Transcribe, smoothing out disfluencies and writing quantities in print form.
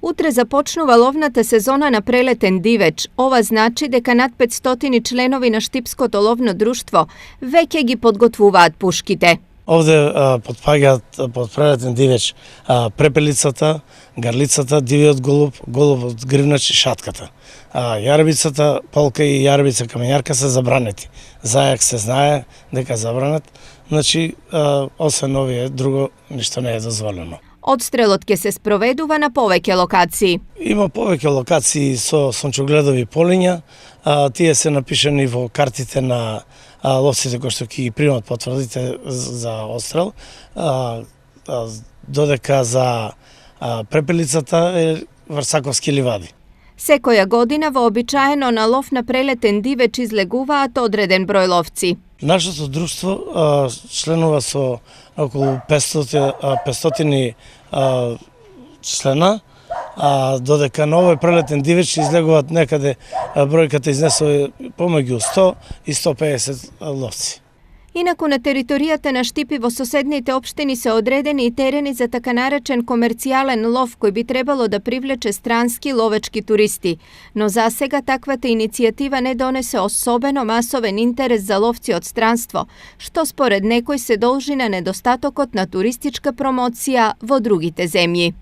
Утре започнува ловната сезона на прелетен дивеч. Ова значи дека над 500 членови на Штипското ловно друштво веќе ги подготвуваат пушките. Овде потпаѓаат под прелетен дивеч препелицата, гарлицата, дивиот голуб, голубот гривнач и шатката. Јарбицата, полка и јарбица камењарка се забранети. Зајак се знае дека забранет, значи освен овие друго ништо не е дозволено. Одстрелот ќе се спроведува на повеќе локации. Има повеќе локации со сончогледови полиња, тие се напишани во картите на ловците кои што ќе ги примат потврдите за одстрел, додека за препелицата е Врсаковски ливади. Секоја година вообичаено на лов на прелетен дивеч излегуваат одреден број ловци. Нашето друштво членува со околу 500 члена, додека на овој прелетен дивеч излегуваат некаде бројката изнесува помеѓу 100 и 150 ловци. Инаку на територијата на Штип и во соседните општини се одредени и терени за така наречен комерцијален лов кој би требало да привлече странски ловечки туристи. Но засега таквата иницијатива не донесе особено масовен интерес за ловци од странство, што според некој се должи на недостатокот на туристичка промоција во другите земји.